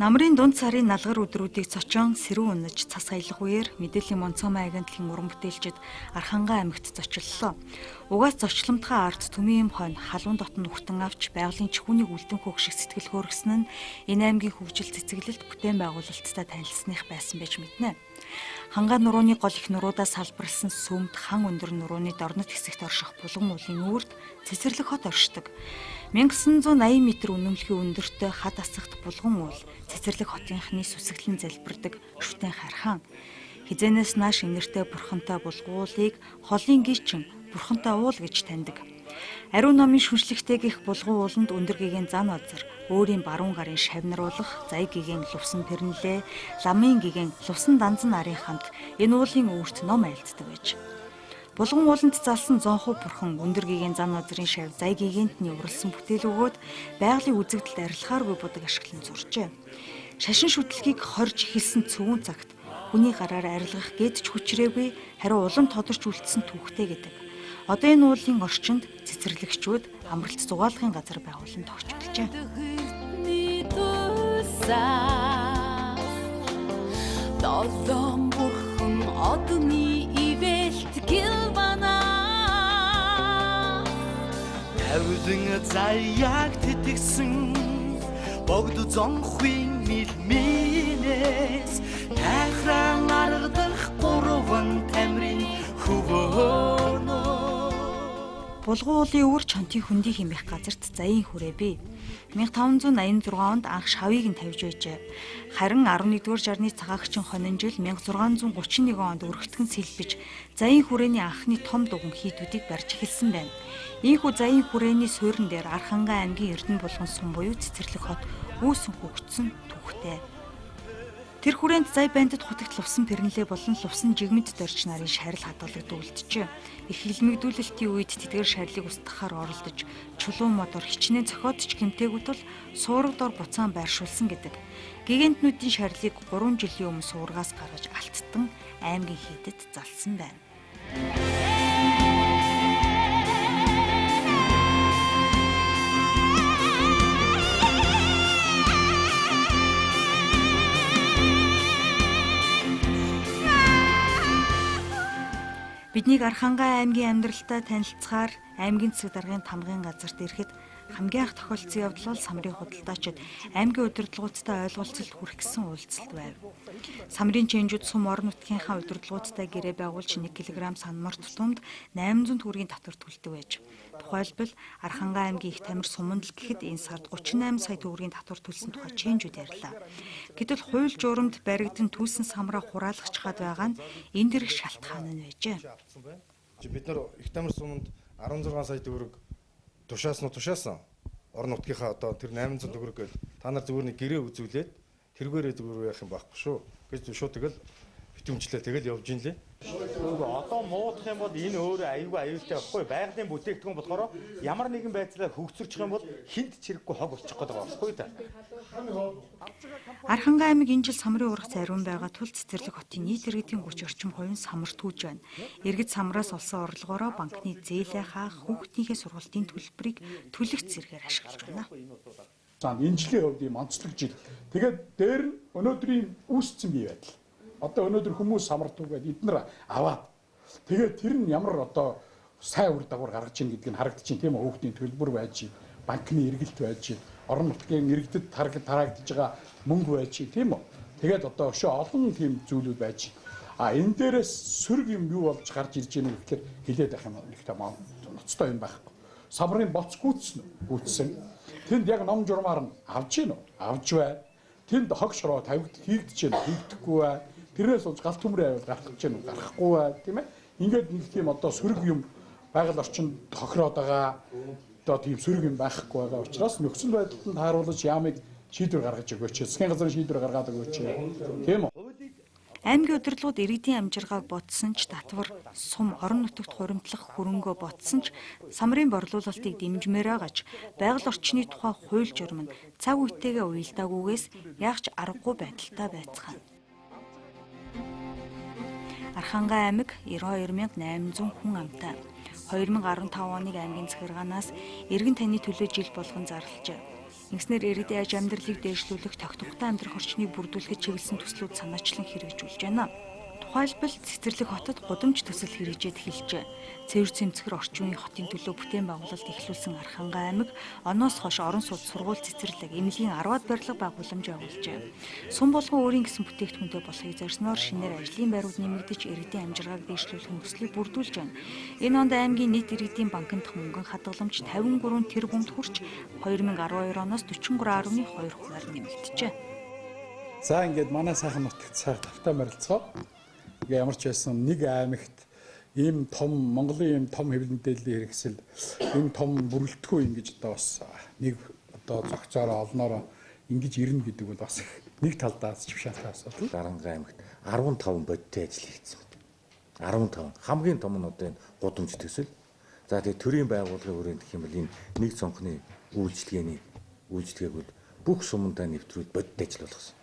Намрын дунд сарын налгар өдрүүдийг цочин сэрүүн унаж цас аялах үеэр мэдээллийн Монцомой агентлагийн уран бүтээлчид Архангай аймагт зочлолоо. Угаас зочиломтгой ард төмийн хонь халуун дотн нүхтэн авч байгалийн чихүүнийг үлдэн хөөх шиг сэтгэл хөөргсөн нь энэ аймгийн хөгжил цэцэглэлт бүтээн байгуулалттай танилцсаных байсан байж мэднэ. Хангаа нурууны гол их нуруудаас салбарласан сүмд хан өндөр нурууны дорнот хэсэгт орших булган уулын үүрд цэцэрлэг хот оршдог. 1980 м үнэмлэхийн өндөртөө хад асагт булган уул цэцэрлэг хотынхны сүсэглэн залбирдаг шүтэн хархан. Хизэнээс нааш инэртэй бурхантай булгуулыг холын гичин бурхантай уул гэж таньдаг. Ариун номын шүншлэгтэй гих булган ууланд өндөр гэгээн зан озер, өөрийн баруун гарын шавнаруулах, зай гэгээн лувсан тэрнлээ, ламын гэгээн лувсан данзан нарын хамт энэ уулын өөрт ном айлддаг байж. Булган ууланд залсан зонхуу бурхан өндөр гэгээн зан озрын шав зай гэгээнтний уралсан бүтээл өгөөд байгалийн үзэгдэлд арилахааргүй будаг ашиглан зуржээ. Шашин шүтлгийг хорж эхэлсэн цөвөн цагт хүний гараар арилгах гээд ч хүчрээгүй хариу улам тодорч үлдсэн түүхтэй гэдэг. Одоо энэ уулын орчинд цэцэрлэгчүүд амралт зугаалгын газар байгуулан тогтч болжээ. Долоон бурхан одны ивэлт гилбана Тавилан заяаг тэтгсэн богд зонхын милминээс тахран аргадах гурван тамирын хөвөөнө Булган уулын үр чонтын хөндөй хэмэх газарт заяын хүрээ бий. 1586 онд анх шавыг нь тавьж байжээ. Харин 11-р жарны цагаагчин хонин жил 1631 онд өргөтгөн сэлбэж заяын хүрээний анхны том дугуй хийдүүдийг барьж эхэлсэн байна. Ийхүү заяын хүрээний суурин дээр Архангай аймгийн Эрдэнэ булган сум буюу цэцэрлэг хот үүсэн хөгжсөн түүхтэй. Тэр хүрээнд зай бандад хутагт лувсан пэрнлээ болон лувсан жигмэд дорч нарын шарил хадгалагдж үлджээ. Их хилмигдүүлэлтийн үед тэдгээр шарилыг устгахаар оролдож чулуун модоор хичнээн цохиодч гэмтээгүй тул суураг дор буцаан байршуулсан гэдэг. Гигантнүүдийн шарилыг 3 жилийн өмнө суургаас гаргаж алттан аймгийн хийдэд залсан байна. Биднийг Архангай аймгийн амьдралтай танилцахаар аймгийн засаг даргын тамгын газарт ирэхэд хамгийн анх тохиолдсон явдал бол самрын худалдаачид аймгийн удирдлагуудтай ойлголцолд хүрэх гэсэн уулзалт байв. Самрын чинжүүд сум орон нутгийнхаа удирдлагуудтай гэрээ байгуулж 1 кг санмар тутамд 800 төгрөгийн татвар төлдөг байж. Тухайлбал Архангай аймгийн их тамир суманд л гэхэд энэ сард 38 сая төгрөгийн татвар төлсөн тухай чинжүүд ярьлаа. Гэтэл хууль журамд баригдан төлсөн самраа хураалгах чад байгаа нь энэ дэрх шалтгаан нь байжээ. Бид нар их тамир суманд 16 сая төгрөг тушаасан. Орон нутгийнхаа одоо тэр 800 төгрөг гээд та нар зүгээр нэг гэрээ үзүүлээд тэргээрээ зүгээр байх юм байхгүй шүү. Гэж шууд тэгэл битүүмжлээ тэгэл явж ин лээ. Одоо муудах юм бол энэ өөрөө аюулгүй аюултай байхгүй. Байгалийн бүтээгдэхүүн болохоор ямар нэгэн байдлаар хөгжсөрчих юм бол хинт чирэггүй хог болчих гээд байгаа байхгүй та. Архангай аймаг энэ жил самрын ургац ариун байгаа тул цэцэрлэг хотын нийт иргэдийн 30 орчим хувийн самар түүж байна. Иргэд самраас олсон орлогоороо банкны зээлээ хаах, хүүхдийнхээ сургалтын төлбөрийг төлөх зэрэгээр ашиглаж байна. За энэ жилийн хувьд ийм онцлог жил. Тэгээд дээр нь өнөөдрийн үүсцэн бий байдал. Одоо өнөөдөр хүмүүс самар түүгээд эднэр аваад тэгээд тэр нь ямар одоо сайн үр дагавар гаргаж ийн гэдг нь харагдаж байна тийм үү? Хүүхдийн төлбөр байж, банкны эргэлт байж, орон нутгийн иргэдэд тараагдж байгаа мөнгө байж тийм үү? Тэгээд одоо өшөө олон тийм зүйлүүд байж. Энэ дээрээс сөрөг юм юу болж гарч ирж байна гэхээр хилээд байх юм нэг том ноцтой юм байхгүй. Самрын боц гүйтсэн. Тэнд яг ном журмаар нь авж гин үү? Авж бай. Тэнд хог шороо хийгдэж гин үү? Хийгдэхгүй бай. Тэрнээс болж галт төмрөө аваад гарах гэж байна уу? Гарахгүй бай, тийм ээ. Ингээд нэг тийм одоо сөрөг юм байгаль орчинд тохироод байгаа одоо тийм сөрөг юм байхгүй байгаа учраас нөхцөл байдалд тааруулж ямыг шийдвэр гаргаж өгөөч. Засгийн газрын шийдвэр гаргаад өгөөч. Тийм үү? Аймгийн удирдлагууд иргэдийн амжиргааг бодсон ч татвар, сум, орон нутагт хуримтлах хөрөнгөө бодсон ч самрын борлуулалтыг дэмжмээр байгаач байгаль орчны тухай хууль журам нь цаг үетэйгээ уялдаагүйгээс яагч аргагүй байдалтай байцгаана. Архангай аймаг 92,800 хүн амтай. 2015 оны аймгийн захиргаанаас эргэн таны төлөө жил болгон зарлажээ. Ингэснээр ирээдүйн аж амьдралыг дээшлүүлэх, тогтвортой амьдрах орчныг бүрдүүлэхэд чиглэсэн төслүүд санаачлан хэрэгжүүлж байна. Тухайлбал Цэцэрлэг хотод гудамж төсөл хэрэгжээд эхэлжээ. Цэвэр цэмцгэр орчин үеийн хотын төлөө бүтээн байгуулалт эхлүүлсэн Архангай аймаг оноос хойш орон сууц сургууль цэцэрлэг, эмнэлгийн 10-аад барилга байгууламж явуулжээ. Сум болгон өөрийн гэсэн бүтээгдэхүүнтэй болохыг зорьсноор шинээр ажлын байрууд нэмэгдэж иргэдийн амжиргааг дээшлүүлэх нөхцөлийг бүрдүүлж байна. Энэ онд аймгийн нийт иргэдийн банкнд мөнгөн хадгаламж 53 тэрбумд хүрч 2012 оноос 43.2 хувиар нэмэгджээ. За ингээд манай сайхан нутагт цаг тавтай морилцгоо. Ингээ ямар ч байсан нэг аймагт ийм том Монголын ийм том хэвлэл мэдээллийн хэрэгсэл ийм том бүрэлдэхүүн ингэж одоо бас нэг одоо зохицоороо олноороо ингэж ирнэ гэдэг бол бас нэг талдаас чившаалтай асуудал. Арангай аймагт 15 бодиттой ажил хийсэн байна. 15 хамгийн том нь одоо энэ гудамж төсөл. За тэгээ төрийн байгууллагын хүрээнд гэх юм бол энэ нэг цонхны үйлчлэгээг бүх сумдаа нэвтрүүлж бодиттой ажил болгосон.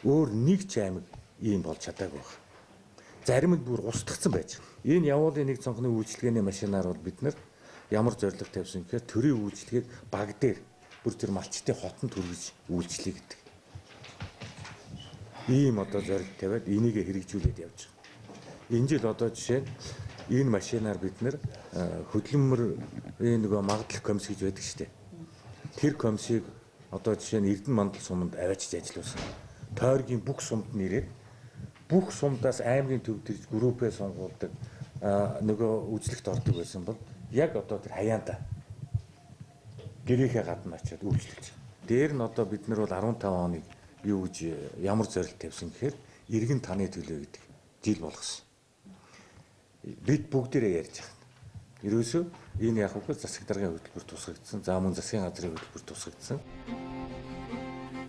Өөр нэг ч аймаг ийм болж чадаагүй байна. Зарим нь бүр устгацсан байж байгаа. Энэ явуулын нэг цонхны үйлчлэгээний машинаар бол бид нар ямар зорилго тавьсан гэхээр төрийн үйлчлэгийг баг дээр бүр тэр малчтын хотод хүргэж үйлчлэе гэдэг. Ийм одоо зорилго тавиад энийг хэрэгжүүлээд явж байгаа. Энэ жил одоо жишээ энэ машинаар бид нар хөдөлмөрийн нөгөө магадлах комисс гэж байдаг шүү дээ. Тэр комиссийг одоо жишээ нь Эрдэнэ мандал суманд аваачиж ажиллуулсан. Тойргийн бүх сумд нэрээд бүх сумдаас аймгийн төв төрж группээ сонгуулдаг нөгөө үйлчлэгт ордог байсан бол яг одоо тэр хаяанда гэрээхээ гадна очиад үйлчлүүлж. Дээр нь одоо бид нар бол 15 хоног юу гэж ямар зорилт тавьсан гэхээр иргэн таны төлөө гэдэг жил болгосон. Бид бүгдээрээ ярьж байгаа. Ерөөсөө энэ яг үгүй засаг даргын хөтөлбөр тусгагдсан, за мөн засгийн газрын хөтөлбөр тусгагдсан.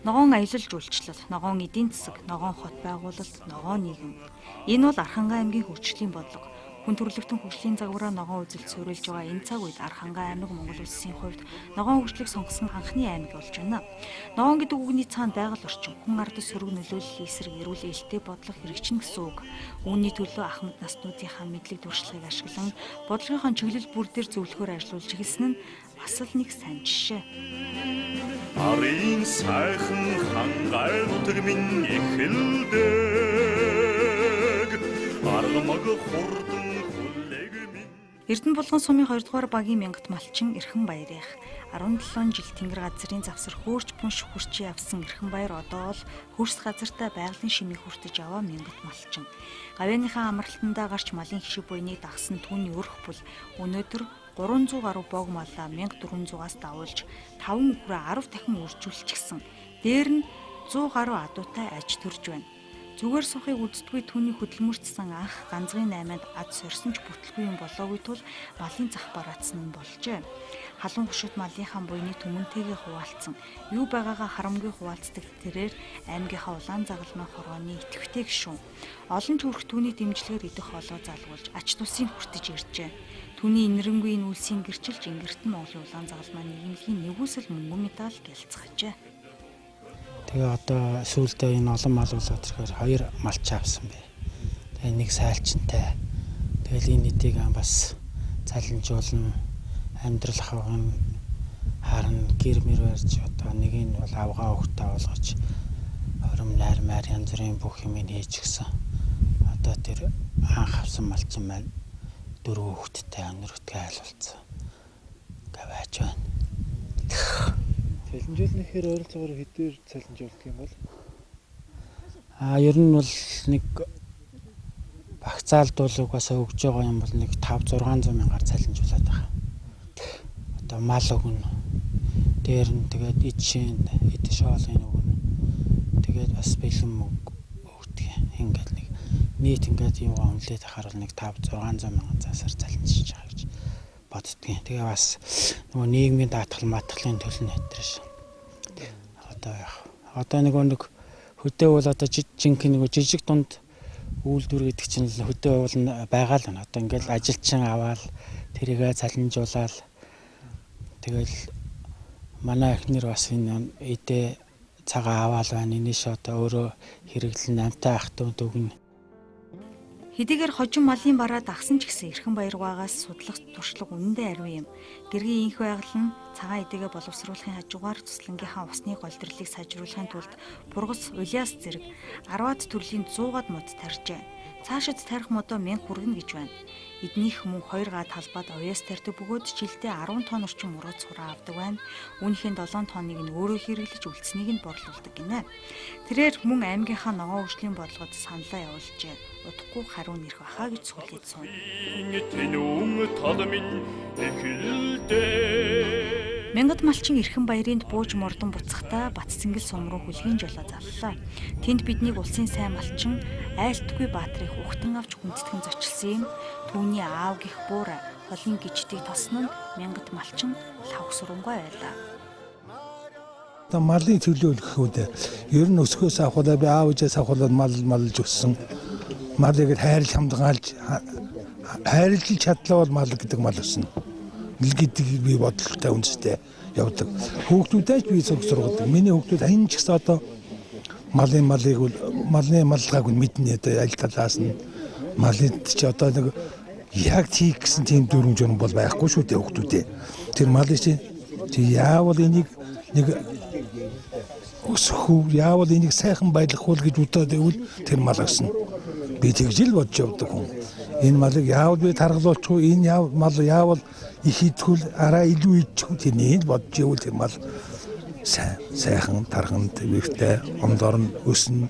Ногоон аялал жуулчлал, ногоон эдийн засаг, ногоон хот байгуулалт, ногоон нийгэм. Энэ бол Архангай аймгийн хөгжлийн бодлого. Хүн төрөлхтөн хөгжлийн загвараа ногоон үзэлд суурилж байгаа энэ цаг үед Архангай аймаг Монгол Улсын хувьд ногоон хөгжлийг сонгосон анхны аймаг болж байна. Ногоон гэдэг үгний цаана байгаль орчин, хүн ардас сөрөг нөлөөллийн эсрэг эрүүл ээлтэй бодлого хэрэгжинэ гэсэн үг. Үүний төлөө ахмад наснуудынхаа мэдлэг туршлагыг ашиглан бодлогынхон чиглэл бүр дээр зөвлөхөөр ажиллуулж эхэлсэн нь бас л нэг сайн жишээ. Арын сайхан хангай нутаг минь эхэлдэг аргамаг хурдан хүлэг минь. Эрдэнэ булган сумын 2 дугаар багийн мянгат малчин Эрхэн Баярынх 17 жил Тэнгэр газрын завсар хөөрч пунш хүрчи явсан Эрхэн Баяр одоо л хөрс газартаа байгалийн шимийг хүртэж аваа мянгат малчин. Гавьяаныхаа амралтандаа гарч малын хишиг буйныг дагсан түүний өрх бүл өнөөдөр 300 гаруй бог малаа 1400-аас давуулж 5 хүрээ 10 дахин үржүүлчихсэн. Дээр нь 100 гаруй адуутай аж төрж байна. Зүгээр сухыг үздэггүй түүний хөдөлмөрчсөн анх ганцгийн 8-нд ад сорьсон ч бүтлгүй юм болоогүй тул малын зах бараацсан нь болжээ. Халуун хушууд малынхаа буйныг түмэнтэйгээ хуваалцсан. Юу байгаагаа харамгүй хуваалцдаг тэрээр аймгийнхаа улаан загалмай хорооны идэвхтэй гишүүн. Олон ч өрх түүний дэмжлэгээр идэх хоолоо залгуулж ач тусыг хүртэж иржээ. Түүний инэрэнгүй энэ үлсийн гэрчилж Ингэрт нь Монголын улаан загалмай нийгэмлэгийн нэгүсэл мөнгөн медаль гэлцгажээ. Тэгээ одоо сүүлдээ энэ олон мал болоод ирэхээр 2 малч авсан бэ. Тэгээ нэг сайлчинтай. Тэгэл энэ эдийг бас залинжуулна, амьдрал хавган харна, гэр мэр барьж одоо нэг нь бол авгаа хөхтэй болгож ором найр майр янз бүрийн бүх юм хийж гисэн. Одоо тэр анх авсан малчин маань 4 хүүхэдтэй өнөртгөө айлуулсан. Гаваач байна. Цалинжуулныхээр ойролцоогоор хэдээр цалинжуулдаг юм бол? Ер нь бол нэг багцаалдуулаг бас өгж байгаа юм бол нэг 5-600 мянгаар цалинжуулаад байгаа. Одоо мал өгнө. Дээр нь тэгээд ичийн, эд шоолын өгнө. Тэгээд бас бэлэн мөнгө өгдөг. Ингээд нэг нийт ингээд юугаа үнэлээд ахаар бол нэг 5-600 мянган засаар цалинжиж байгаа гэж боддгийн. Тэгээ бас нөгөө нийгмийн даатгал матгалын төлөв нэтрэж. Одоо нэг хөдөө бол одоо жинхэнэ нэг жижиг дунд үйлдвэр гэдэг чинь хөдөө бол байгаа л байна. Одоо ингээд ажилчин аваад тэрийгэ цалинжуулаад тэгэл манай эхнэр бас энэ эдээ цагаа аваал байна. Энэш одоо өөрөө хэрэглэн амтай ах トゥ дүгнэ. Хэдийгээр хожим малын бараа дагсан ч гэсэн Эрхэн Баяргаагаас судлах туршлага үнэндээ ариун юм. Гэргийн инх байгаль нь цагаан эдэгээ боловсруулахын хажуугаар цуслангийнхаа усны голдролыг сайжруулахын тулд бургас, улиас зэрэг 10-аад төрлийн 100-аад мод тарьжээ. Цаашид тарих модоо 1000 хүргэнэ гэж байна. Эднийх мөн 2 га талбайд овёс тарьдаг бөгөөд жилдээ 10 тонн орчим ургац хураа авдаг байна. Үүнийхээ 7 тонныг нь өөрөө хэрэглэж үлдсэнийг нь борлуулдаг гинэ. Тэрээр мөн аймгийнхаа ногоон хөгжлийн бодлогод саналаа явуулжээ. Удахгүй хариу нэрх бахаа гэж сүлээд сууна. Мянгад малчин Эрхэн Баярынд бууж мордон буцахдаа Батцэнгэл сум руу хүлгийн жолоо заллаа. Тэнд биднийг улсын сайн малчин айлтгүй Баатрыг ухтан авч хүндэтгэн зочилсан юм. Түүний аав гих буура холын гिचтийг тоснод мянгад малчин лавх сурамгай байлаа. Малын төлөөлөхүүд ер нь өсгөөс авахудаа би аав ээжээс авахудаа малж өссөн. Малыг хайрлж хамгаалж чадлаа бол мал гэдэг мал өснө. Гэдэг би бодлоготой үндэстэй явдаг. Хүүхдүүдээс би сургадаг. Миний хүүхдүүд энэ ч гэсэн одоо малын малгааг нь мэднэ одоо аль талаас нь малын ч одоо нэг яг тийх гэсэн тийм дүрм журм бол байхгүй шүү дээ хүүхдүүдээ. Тэр малын чи яавал энийг нэг өсөх яавал энийг сайхан байлгах уу гэж бодоод байвал тэр мал өснө. Би тэгжил бодож явдаг хүн. Энэ малыг яавал би таргалуулчих уу энэ мал яавал их идвэл араа илүү идчих тэрнийг бодож явал тэр мал сайхан тархан твэгтэй ондор нь өснө.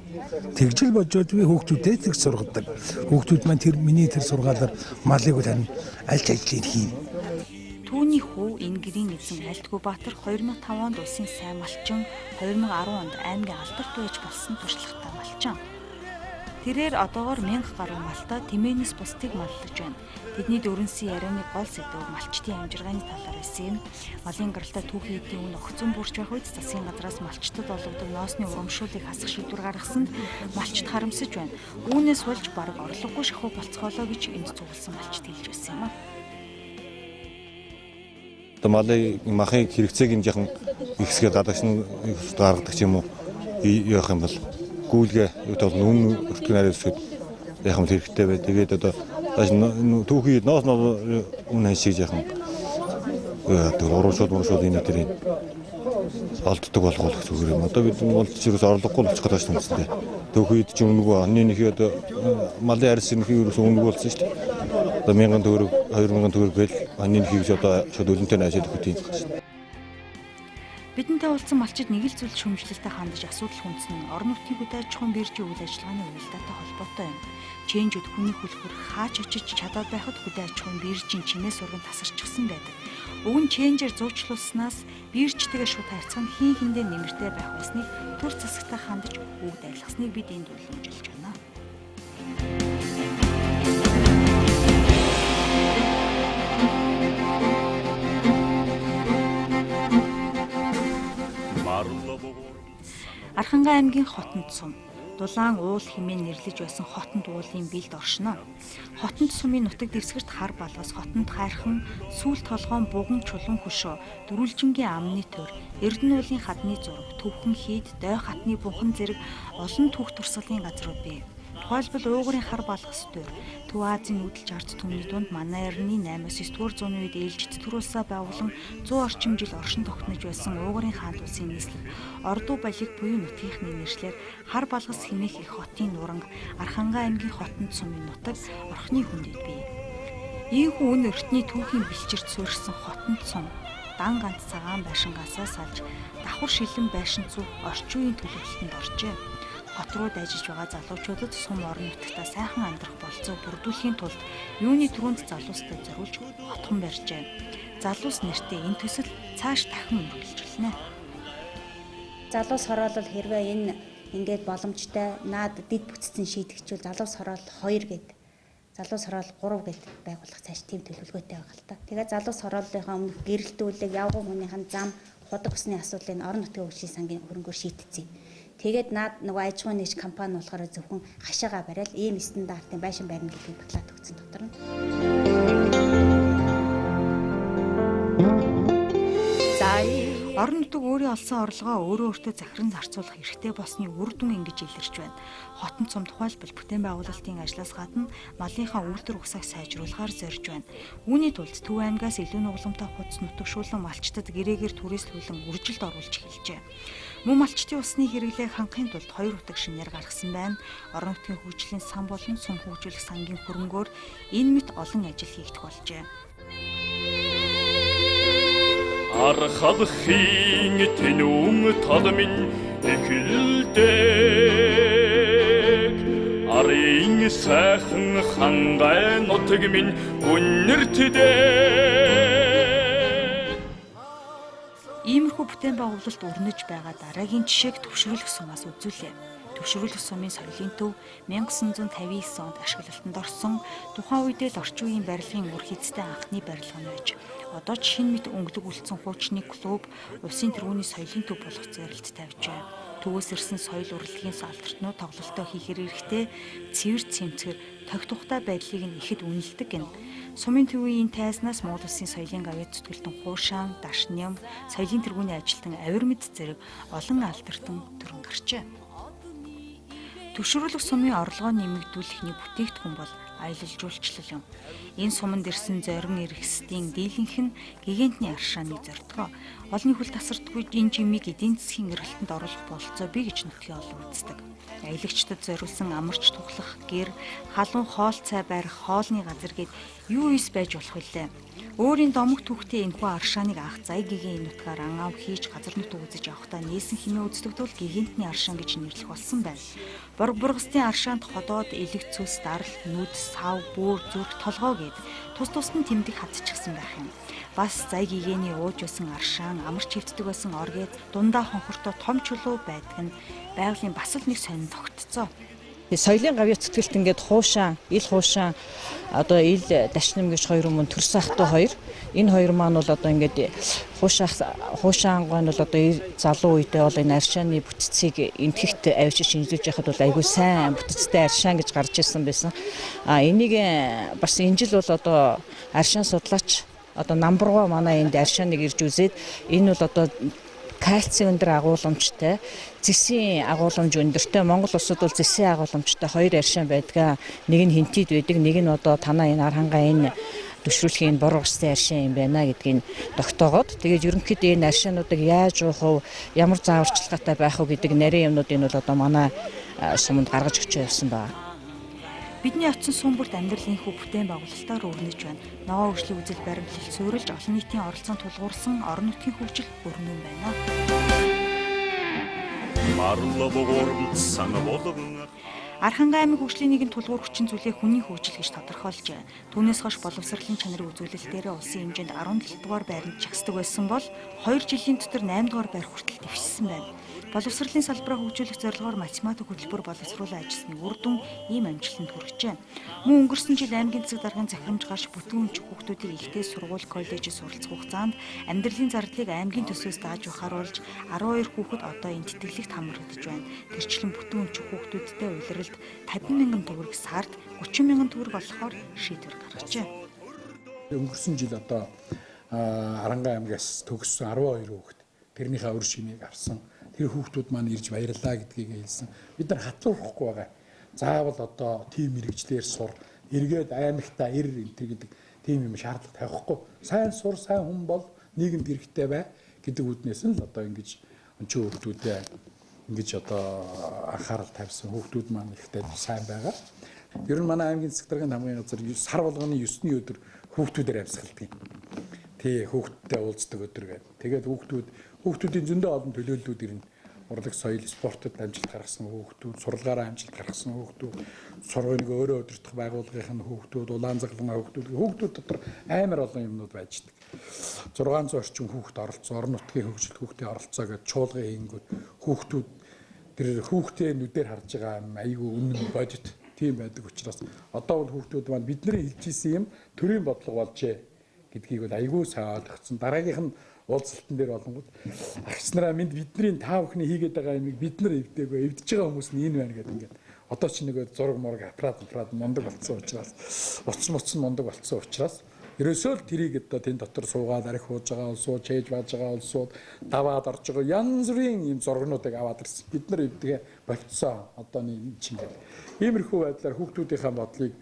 Тэгжил бодоод би хүүхдүүдэд тэг сургадаг. Хүүхдүүд маань тэр миний тэр сургаалаар малыг тань аль ажлыг хийн. Түүний хүү энэ гэрийн эзэн Айлтгүй Баатар 2005 онд улсын сайн малчин, 2010 онд аймгийн алдарт байж болсон туршлагатай малчин. Тэрээр одоогоор 1000 гаруй малтай тэмээнээс бусдыг маллаж байна. Тэдний дөрөнсөн ярианы гол сэдв малчтын амжиргааны талаар байсан юм. Малын гаралтай түүхий эдийн үн огцон бүрч байх үед засгийн газраас малчтад олгодог ноосны урамшуулыг хасах шийдвэр гаргасанд малчт харамсаж байна. Үүнээс болж бараг орлогогүй шахуу болцгоолоо гэж энд цугласан малчт хэлж байсан юм а. Махыг хэрэгцээг нь яхан ихсгээд гадагш нь гаргадаг ч юм уу явах юм бол гүйлгээ юу тал нүн өртгөн арай өсгöd яах юм хэрэгтэй бай. Тэгээд одоо түүхий ноос үнэ хашиг яхан урамшууд энэ төрийн олддог болгох зүгээр юм. Одоо бид бол чирээс орлогогүй болчих гээд байна шүү дээ. Түүхийд ч өмнөгөө онны нөхий одоо малын арьс нөхий ерөөс өмнөгөө болсон шүү дээ. Одоо 1000 төгрөг 2000 төгрөг гээл онны нөхийг одоо шууд өлөнтэй наашаад өгөх тийм байна. Бидэнтэй уулзсан малчид нэг л зүйл шүүмжлэлтэй хандаж асуудал хүндсэн нь орон нутгийн хөдөө аж ахуйн биржийн үйл ажиллагааны уялдаатай холбоотой юм. Чэнжүүд хүний хүлхүр хаач очиж чадаад байхад хөдөө аж ахуйн биржийн чимээ сурган тасарчихсан байдаг. Уг нь чэнжээр зуучлуулснаас биржтэйгээ шууд харьцах нь хин хиндээ нэмэртэй байх байсныг төр засагтай хандаж үг дайлгасныг бид энд уламжилж байна. Архангай аймгийн Хотонд сум Дулаан уул хэмээн нэрлэж байсан Хотонд уулын бэлд оршино. Хотонд сумын нутаг дэвсгэрт хар балгас Хотонд хайрхан сүүл толгоон буган чулуун хөшөө дөрвөлжингийн амны төр Эрдэнэ уулын хадны зураг төвхөн хийд дой хатны бунхан зэрэг олон түүх турсгалын газрууд бий. Тухайлбал уугарын хар балгас дээр Төв Азийн үдэлж ард түмний дунд манай эртний 8-9 зууны үед ээлжид төрүүлсэ байгуулан 100 орчим жил оршин тогтнож байсан уугарын хаан улсын нийслэл Ордуу Балиг буюу нутгийнхны нэршлэр хар балгас хэмээх их хотын нуранг Архангай аймгийн Хотонд сумын нутаг орхны хүндэд бий. Ийхүү үн эртний түүхийн бэлчирт суурьсан Хотонд сум дан ганц цагаан байшингаасаа салж давхар шилэн байшин зүг орчин үеийн төлөвлөлтөнд оржээ. Хот руу дайжиж байгаа залуучуудад сум орон нутгтаа сайхан амьдрах болцоо бүрдүүлэхийн тулд юуны түрүүнд залуустай зориулж хотхон барьжээ. Залуус нэртэй энэ төсөл цааш дахин үргэлжилнэ. Залуус хороолол хэрвээ энэ ингээд боломжтой наад дид бүтцэн шийдэгчүүл залуус хороол 2 гээд залуус хороол 3 гээд байгуулах цааш тийм төлөвлөгөөтэй байгаа л та. Тэгээд залуус хорооллынхаа өмнөх гэрэлтүүлэг явган хүнийхэн зам худаг усны асуудлыг орон нутгийн хөгжлийн сангийн хөрөнгөөр шийдтсэн. Тэгээд наад нөгөө аж ахуйн нэгж компани болохоор зөвхөн хашаага барайл ийм стандартын байшин барина гэдгийг батлаад өгсөн дотор нь. Орон нутаг өөрийн олсон орлогоо өөрөө өөртөө захиран зарцуулах эрхтэй болсны үр дүн ингэж илэрч байна. Хотон цом тухайлбал бүтээн байгуулалтын ажлаас гадна малынхаа үйлдвэр усааг сайжруулахаар зорж байна. Үүний тулд Төв аймгаас илүү нугламтай хуудас нутагшуулан малчтад гэрээгээр түрээслүүлэн үржилд оруулж эхэлжээ. Мөн малчтын усны хэрэглээг хангахын тулд 2 утаг шинээр гаргасан байна. Орон нутгийн хөгжлийн сан болон сум хөгжүүлэх сангийн хөрөнгөөр энэ мэт олон ажил хийгдэх болжээ. Архалхийн тэнүүн тал минь эхэлдэг арын сайхан хангай нутаг минь үнэртдэг. Иймэрхүү бүтээн байгуулалт өрнөж байгаа дараагийн жишээг төвшрүүлэх сумаас үзүүлээ. Төвшрүүлэх сумын соёлын төв 1959 онд ашиглалтанд орсон. Тухайн үедээ л орчин үеийн барилгын үр хидтэй анхны барилга нь байж одоо ч шинэ мэт өнгөлөг үлдсэн хуучны клуб улсын тэргүүний соёлын төв болох зорилт тавьжээ. Төвөөс ирсэн соёл урлагийн салдартнууд тоглолтоо хийхээр эрэхтэй цэвэр цэмцгэр тогт тухтай байдлыг нь ихэд үнэлдэг гэнэ. Сумын төвийн тайзнаас Монгол Улсын соёлын гавьяа зүтгэлтэн хуушаан, дашням, соёлын тэргүүний ажилтан авир мэд зэрэг олон алдартан төрөн гарчээ. Төвшрүүлэх сумын орлогоо нэмэгдүүлэх нэг бүтээгдэхүүн бол аялал жуулчлал юм. Энэ суманд ирсэн зорин эрхсдийн дийлэнх нь гигантны аршааныг зордгоо. Олонний хөл тасардаггүй энэ жимийг эдийн засгийн эргэлтэнд оруулах бололцоо бий гэж нутгийн олон үздэг. Аялагчдад зориулсан амарч тухлах гэр, халуун хоол цай барих хоолны газар гээд юу ийс байж болох вүлээ. Өөрийн домог түүхтэй энэхүү аршааныг анх зай гигийн нутгаар ан ав хийж газар нутаг үзэж явахдаа нээсэн хэмээн үздэг тул гигантны аршаан гэж нэрлэх болсон байна. Борг бургастын аршаанд ходоод, элэг цус, дарал, нүд, сав, бөөр, зүрх, толгоо гээд тус тусад нь тэмдэг хатчихсан байх юм. Бас зай гигэний ууж байсан аршаан, амарч хөвддөг байсан оргээд дундаа хонхортой том чулуу байдаг нь байгалийн бас л нэг сонин тогтцоо. Соёлын гавьяа зүтгэлт ингээд хуушаан, ил хуушаан, одоо ил дашнам гэж хоёр өмнө төрсөн ахтуу хоёр. Энэ хоёр маань бол одоо ингээд хуушаан гоо нь бол одоо залуу үедээ бол энэ аршааны бүтцийг энтгэхт авчиж шинжилж яхад бол айгүй сайн бүтцтэй аршаан гэж гарч ирсэн байсан. Энийг бас энэ жил бол одоо аршаан судлаач одоо намбаргаа манай энд аршааныг ирж үзээд энэ бол одоо кальцийн өндөр агуулмжтай, зэсийн агуулмж өндөртэй. Монгол улсад бол зэсийн агуулмжтай хоёр аршаан байдаг. Нэг нь хинтид байдаг, нэг нь одоо танаа энэ архангаа энэ төвшрүүлэхийн боргостой аршаан юм байна гэдгийг тогтоогоод тэгээд ерөнхийдөө энэ аршаануудыг яаж уух вэ, ямар зааварчилгаатай байх вэ гэдэг нарийн юмнуудыг бол одоо манай суманд гаргаж өгч явсан байна. Бидний очсон сум бүрт амьдралын хүү бүтээн байгуулалтаар өрнөж байна. Ногоо хөгжлийн үзэл баримтлал суурилж олон нийтийн оролцоонд тулгуурсан орон нутгийн хөгжил өрнөн байна. Архангай аймаг хөгжлийн нэгэн тулгуур хүчин зүйлээ хүний хөгжил гэж тодорхойлжээ. Түүнээс хойш боловсролын чанарын үзүүлэлтээр улсын хэмжээнд 17 дугаар байранд чагсдаг байсан бол 2 жилийн дотор 8 дугаар байр хүртэл дэвшсэн байна. Боловсролын салбараа хөгжүүлэх зорилгоор математик хөтөлбөр боловсруулан ажилласны үр дүн ийм амжилтанд хүрэжээ. Мөн өнгөрсөн жил аймгийн засаг даргын захирамж гарч бүтэн өмчөх хүүхдүүдийг ихтэй сургууль, коллежид суралцах хугацаанд амьдралын зардлыг аймгийн төсвөөс дааж ухааруулж 12 хүүхэд одоо энэ тэтгэлэгт хамрагдаж байна. Тэрчлэн бүтэн өмчөх хүүхдүүдтэй улиралд 50,000 төгрөг сард 30,000 төгрөг олохоор шийдвэр гаргажээ. Өнгөрсөн жил одоо Арангай аймгаас төгссөн 12 хүүхэд тэрнийхээ өр шимийг авсан. Тэр хүүхдүүд маань ирж баярлаа гэдгийг хэлсэн. Бид нар хатуурахгүй байгаа. Заавал одоо тим мэрэгчлэр сур, эргээд аймагтаа ир энтер гэдэг тим юм шаардлага тавихгүй. Сайн сур, сайн хүн бол нийгэмд хэрэгтэй бай гэдэг үднээс нь л одоо ингэж өнчөө хүүхдүүдээ ингэж одоо анхаарал тавьсан хүүхдүүд маань ихтэй сайн байгаа. Ер нь манай аймгийн засаг даргын хамгийн газар сар болгоны 9-ний өдөр хүүхдүүдээр амьсгалдаг юм. Тий хүүхдтэй уулздаг өдөр гэдэг. Тэгээд хүүхдүүдийн зөндөө олон төлөөллүүд ирнэ. Урлаг соёл, спортод амжилт гаргасан хүүхдүүд, сурлагаараа амжилт гаргасан хүүхдүүд, сургууийг өөрөө удирдах байгууллагын хүүхдүүд, улаан загалмаа хүүхдүүд дотор амар олон юмнууд байж байгаа. 600 орчим хүүхэд оролцсон, орон нутгийн хөгжил хүүхдийн оролцоо гэж чуулган хийнгүүт хүүхдүүд тэр хүүхдээ нүдээр харж байгаа юм айгүй үнэн бодит тийм байдаг учраас одоо бол хүүхдүүд маань бидний хэлж исэн юм төрийн бодлого болжээ гэдгийг бол айгүй сайн ойлгоцсон. Дараагийнх нь уулзалтан дээр болонгууд агч нараа бидний та бүхний хийгээд байгаа юмыг бид нар эвдээгүй эвдэж байгаа хүмүүс нь энэ байна гэдэг ингээд одоо ч нэг зураг мураг аппарат мундаг болцсон учраас утас мундаг болцсон учраас Ерөөсөө л тэрийг одоо тэн дотор суугаад арх хууж байгаа улсууд, чээж бааж байгаа улсууд, даваад орж байгаа янз бүрийн ийм зургнуудыг аваад ирсэн. Бид нар эдгээ болцсон одооний чингэл. Иймэрхүү байдлаар хүүхдүүдийнхээ бодлыг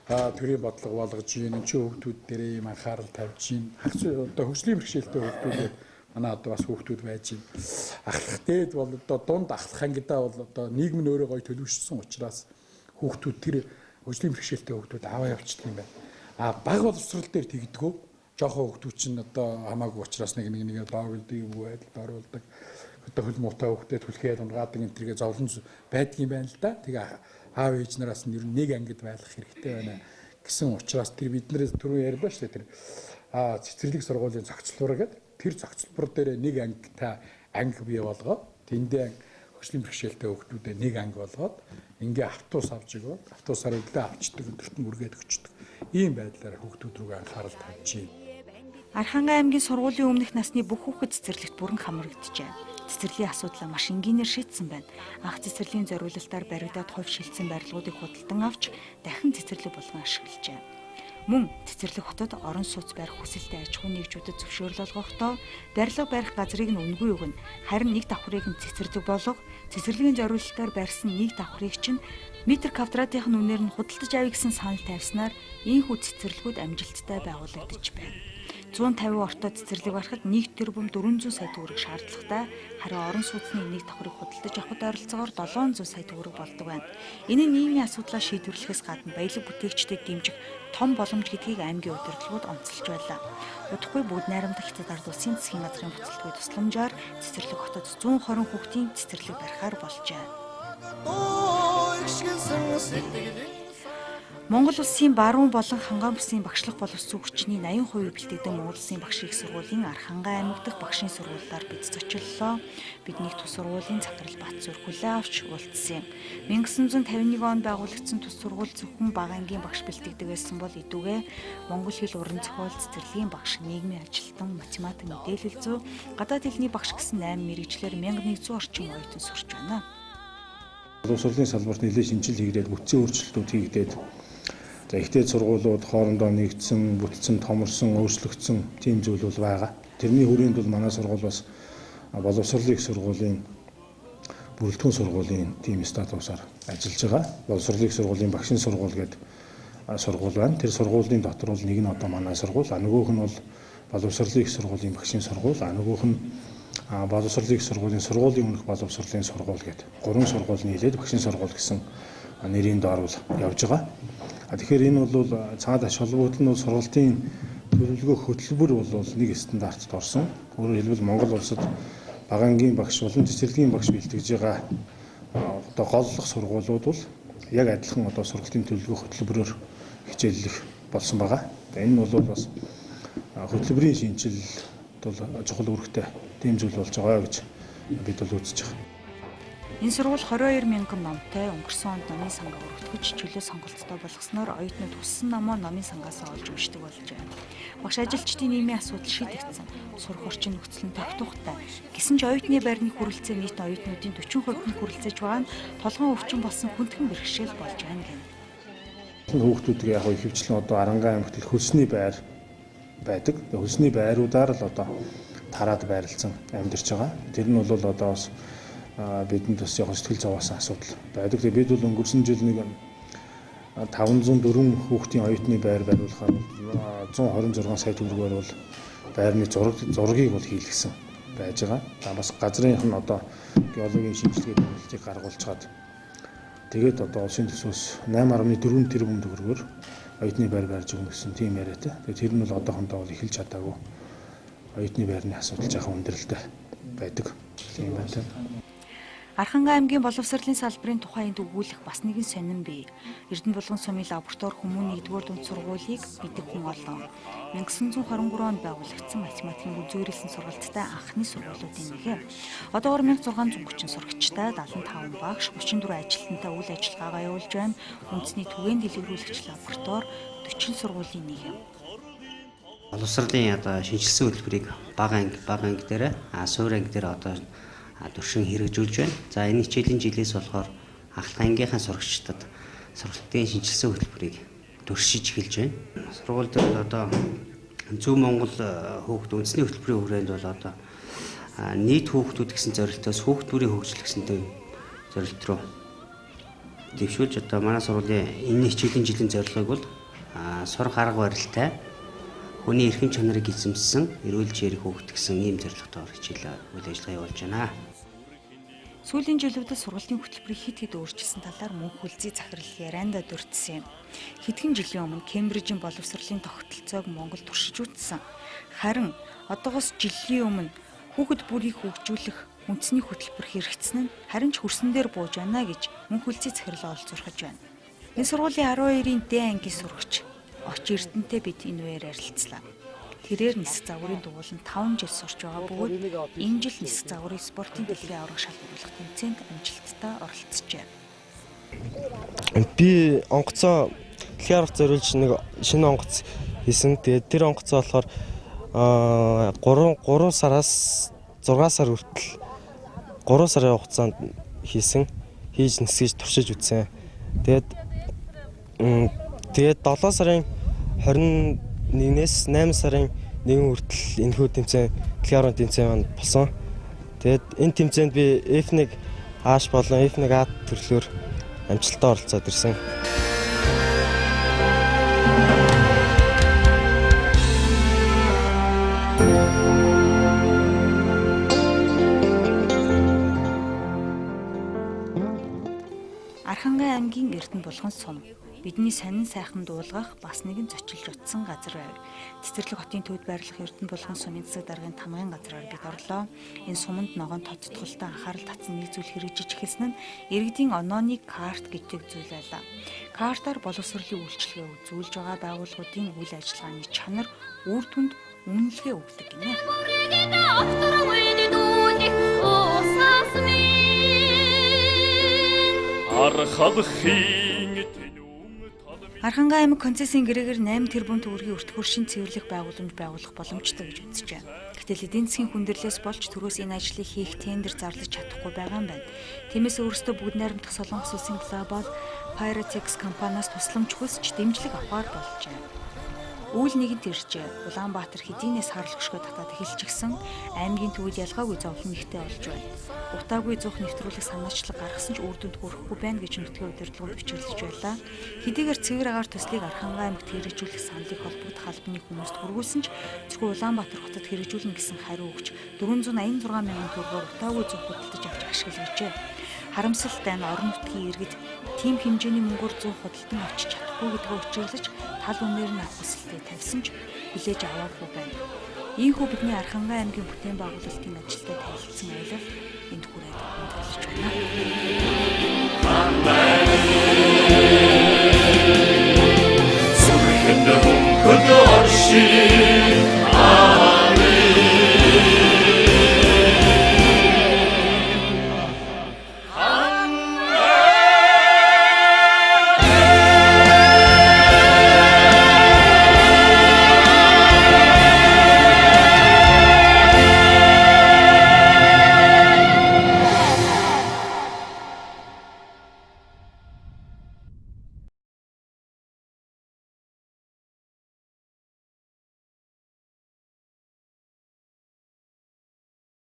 төрийн бодлого болгож ийн чи хүүхдүүд дээрээ ийм анхаарал тавьж ийн. Одоо хөгжлийн бэрхшээлтэй хүүхдүүд манай одоо бас хүүхдүүд байж ийн. Ахлах дээд бол одоо дунд ахлах ангидаа бол одоо нийгэм нь өөрөө гоё төлөвшсөн учраас хүүхдүүд тэр хөгжлийн бэрхшээлтэй хүүхдүүд аваа явуулчихдаг юм байна. Баг боловсрал дээр тэгдэггүй. Жоохон хүүхдүүд чинь одоо хамаагүй учраас нэг доогддаг юм байдалд оруулдаг. Одоо хөл муутай хүүхдэд түлхээд унгаадаг энэ төргээ зовлон байдаг юм байна л да. Тэгээ аав ээж нараас нь ер нь нэг ангид байх хэрэгтэй байна гэсэн учраас тэр биднээс түрүү ярьлаа шүү дээ. Тэр цэцэрлэг сургуулийн зохицолбор гэдэг тэр зохицолбор дээр нэг анги бий болгоод тэндээ хөгжлийн бэрхшээлтэй хүүхдүүдэд нэг анги болгоод ингээ автобус авч өгөөд автобусаар өглөө авчдаг өдөрт нь үргээд өчтдөг. Ийм байдлаар хүүхдүүд рүү анхаарал тавьж байна. Архангай аймгийн сургуулийн өмнөх насны бүх хүүхэд цэцэрлэгт бүрэн хамрагджээ. Цэцэрлэгийн асуудлаа маш энгийнээр шийдсэн байна. Анх цэцэрлэгийн зориулалтаар баригдаад хувь шилжсэн барилгуудыг худалдан авч дахин цэцэрлэг болгон ашиглажээ. Мөн цэцэрлэг хотод орон сууц барих хүсэлтэй аж ахуйн нэгжүүдэд зөвшөөрөл олгохдоо барилга барих газрыг нь үнгүй өгнө. Харин нэг давхрыг нь цэцэрлэг болго цэцэрлэгийн зориулалтаар барьсан нэг давхрыг чинь метр квадратын үнээр нь худалдаж авъя гэсэн санал тавьснаар ийхүү цэцэрлэгүүд амжилттай байгуулагдаж байна. 150 ортоо цэцэрлэг барахад 1 тэрбум 400 сая төгрөг шаардлагатай, харин орон сууцны нэг давхрыг худалдаж авахд ойролцоогоор 700 сая төгрөг болдог байна. Энэ нь нийгмийн асуудлаа шийдвэрлэхээс гадна баялаг бүтээгчдэд дэмжих том боломж гэдгийг аймгийн удирдлагууд онцолж байлаа. Удахгүй бүгд найрамдах Хятад ард улсын засгийн газрын бүтэцэлгүй тусламжаар цэцэрлэг хотод 120 хүүхдийн цэцэрлэг барихаар болжээ. Монгол Улсын баруун болон Хангаан бүсийн багшлах боловсон хүчний 80% бэлтгэдэг Монгол Улсын багшийн их сургуулийн Архангай аймаг дахь багшийн сургуулиар бид зочлолоо. Бидний тус сургуулийн захирал Батцүр хүлээ авч уулзсан. 1951 онд байгуулагдсан тус сургууль зөвхөн бага ангийн багш бэлтгэдэг байсан бол идүүгээ монгол хэл уран зохиол, цэцэрлэгийн багш, нийгмийн ажилтан, математик, мэдээлэл зүй, гадаад хэлний багш гэсэн 8 мэргэжлэр 1100 орчим оюутан сурч байна. Боловсролын салбарт нэлээд шинжил хийгдээд бүтцийн өөрчлөлтүүд хийгдээд ихтэй сургуулиуд хоорондоо нэгдсэн, бүтцэн, томорсон, өөрчлөгдсөн тийм зүйл бол байгаа. Тэрний хүрээнд бол манай сургууль бас боловсролын их сургуулийн бүрэлдэхүүн сургуулийн тийм статусаар ажиллаж байгаа. Боловсролын их сургуулийн багшийн сургууль гэдэг сургууль байна. Тэр сургуулийн дотор бол нэг нь одоо манай сургууль, нөгөөх нь бол боловсролын их сургуулийн багшийн сургууль, нөгөөх нь боловсролын их сургуулийн сургуулийн өмнөх боловсролын сургууль гэдэг 3 сургууль нийлээд багшийн сургууль гэсэн нэрийн доор бол явж байгаа. Тэгэхээр энэ бол цаад аж холбогдол нь сургалтын төлөвлөгөө хөтөлбөр бол нэг стандартд орсон. Өөрөөр хэлбэл Монгол улсад бага ангийн багш болон цэцэрлэгийн багш бэлтгэж байгаа одоо голлох сургуулиуд бол яг адилхан одоо сургалтын төлөвлөгөө хөтөлбөрөөр хичээллэх болсон байгаа. Энэ нь бол бас хөтөлбөрийн шинжилэлд бол чухал үүрэгтэй тийм зүйл болж байгаа гэж бид бол үзэж байгаа. Энэ сургууль 22 мянган номтой өнгөрсөн онд номын сангаа өргөтгөж чөлөө сонголттой болгосноор оюутнууд хүссэн номоо номын сангаас олж уншдаг болжээ. Багш ажилчдын нийгмийн асуудал шийдэгдсэн. Сурах орчин нөхцөл нь тогтвортой. Гэсэн ч оюутны байрны хүрэлцээ нийт оюутнуудын 40% нь хүрэлцэж байгаа нь толгойн өвчин болсон хүндхэн бэрхшээл болж байна гэнэ. Хүүхдүүдийг яг ихэвчлэн одоо Арангай аймагт хөлсний байр байдаг. Хөлсний байруудаар л одоо тараад байрлалцсан амьдарч байгаа. Тэр нь бол одоо бас бидэнд бас яг сэтгэл зовоосон асуудал байдаг. Тэгээд бид бол өнгөрсөн жил нэг 504 хүүхдийн оюутны байр бариулахаар 126 сая төгрөгөөр бол байрны зургийг бол хийлгэсэн байж байгаа. Бас газрынх нь одоо геологийн шинжилгээ төлөвлөлтийг гаргуулж чад. Тэгээд одоо улсын төсвөөс 8.4 тэрбум төгрөгөөр оюутны байр барьж өгнө гэсэн тийм яриатай. Тэгээд тэр нь бол одоохондоо бол эхэлж чадаагүй. Оюутны байрны асуудал жоохон өндөрлөлтэй байдаг. Тийм байна. Архангай аймгийн боловсролын салбарын тухай энд өгүүлэх бас нэгэн сонин бий. Эрдэнэ булган сумын лаборатори хүмүүн 1-р дунд сургуулийг бидэг хүн олон 1923 онд байгуулагдсан математикийн үзүүрэлсэн сургалттай анхны сургуулиудын нэг. Одоогоор 1630 сурагчтай, 75 багш, 34 ажилтнтай үйл ажиллагаагаа явуулж байна. Үндэсний түгээн дэлгэрүүлэгч лаборатори 40 сургуулийн нэг. Боловсролын одоо шинжилсэн хөтөлбөрийг бага анги дээр суур анги дээр одоо туршин хэрэгжүүлж байна. За энэ хичээлийн жилээс болохоор ахлах ангийнхаа сурагчдад сургалтын шинжилсэн хөтөлбөрийг төршиж эхэлж байна. Сургууль дээр одоо Зөв Монгол хүүхд үндэсний хөтөлбөрийн хүрээнд бол одоо нийт хүүхдүүд гэсэн зорилтоос хүүхд бүрийн хөгжил гэсэн зорилт руу дэвшүүлж одоо манай сургуулийн энэ хичээлийн жилийн зорилгыг бол сурах арга барилтай хүний эрхэм чанарыг эзэмссэн эрүүл чирэг хүүхд гэсэн ийм зорилготойгоор хичээл үйл ажиллагаа явуулж байна. Сүүлийн жилүүдэд сургуулийн хөтөлбөрийг хэд хэд өөрчилсөн талаар мөнх хүлзий захирал ярианда дурдсан юм. Хэдхэн жилийн өмнө Кембрижийн боловсролын тогтолцоог Монгол туршиж үзсэн. Харин одоогоос жилийн өмнө хүүхэд бүрийг хөгжүүлэх үндэсний хөтөлбөр хэрэгцсэн нь харин ч хөрсөн дээр бууж байна гэж мөнх хүлзий захирал олзуурхаж байна. Энэ сургуулийн 12-ийн Д ангийн сурагч Оч Эрдэнэтэй бид энэ үеэр ярилцлаа. Тэрээр нисэх загварын дугууланд 5 жил сурч байгаа бөгөөд энэ жил нисэх загварын спортын дэлхийн аварга шалгаруулах тэмцээнд амжилттай оролцжээ. Би онгоцоо дэлхийн аварга зориулж нэг шинэ онгоц хийсэн. Тэгээд тэр онгоцоо болохоор 3 сараас 6 сар хүртэл 3 сарын хугацаанд хийж нисгэж туршиж үзсэн. Тэгээд 7 сарын 21-ээс 8 сарын 1 хүртэл энэхүү тэмцээн дэлхийн аваргын тэмцээн маань болсон. Тэгээд энэ тэмцээнд би F1 H болон F1 A төрлөөр амжилттай оролцоод ирсэн. Архангай аймгийн Эрдэнэ булган сум бидний сонин сайхан дуулгах бас нэгэн зочилж утсан газар байв. Цэцэрлэг хотын төвд байрлах Эрдэнэ булган сумын засаг даргын тамгын газраар бид орлоо. Энэ суманд ногоон тодтголтой анхаарал татсан нэг зүйл хэрэгжиж эхэлсэн нь иргэдийн онооны карт гэдэг зүйл байлаа. Картаар боловсролын үйлчилгээ үзүүлж байгаа байгууллагуудын үйл ажиллагааны чанар үр дүнд үнэлгээ өгдөг гинэ. Архангай аймаг концессийн гэрээгээр 8 тэрбум төгрөгийн өртгөр шин цэвэрлэх байгууламж байгуулах боломжтой гэж үзэж байна. Гэтэл эдийн засгийн хүндрэлээс болж төрөөс энэ ажлыг хийх тендер зарлаж чадахгүй байгаа юм байна. Тиймээс өөрсдөө бүгд найрамдах Солонгос улсын Global Pyrotex компаниас тусламж хүсч дэмжлэг авахар болж байна. Үйл нэгэнт ирж Улаанбаатар хэдийнээс харлахшгүй татаад эхэлчихсэн аймгийн төвд ялгаагүй зовлон нэгтэй болж байна. Утаагүй зуух нэвтрүүлэх санаачлаг гаргасан ч үр дүнд хүрэхгүй байна гэж нутгийн удирдлагууд бичирлэж байлаа. Хэдийгээр цэвэр агаар төслийг Архангай аймагт хэрэгжүүлэх саналыг холбогдох албаны хүмүүст хүргүүлсэн ч зөвхөн Улаанбаатар хотод хэрэгжүүлнэ гэсэн хариу өгч 486 мянган төгрөгөөр утаагүй зуух худалдаж авч ашиглажээ. Харамсалтай нь орон нутгийн иргэд тийм хэмжээний мөнгөөр зуух худалдан авчиж чадахгүй гэдгээ учирлаж тал үнээр нь авах хүсэлтэд тавьсан ч хүлээж аваагүй байна. Ийхүү бидний Архангай аймгийн бүтээн байгуулалтын ажилтай танилцсан аялал энд хүрээд өндөрлөж байна.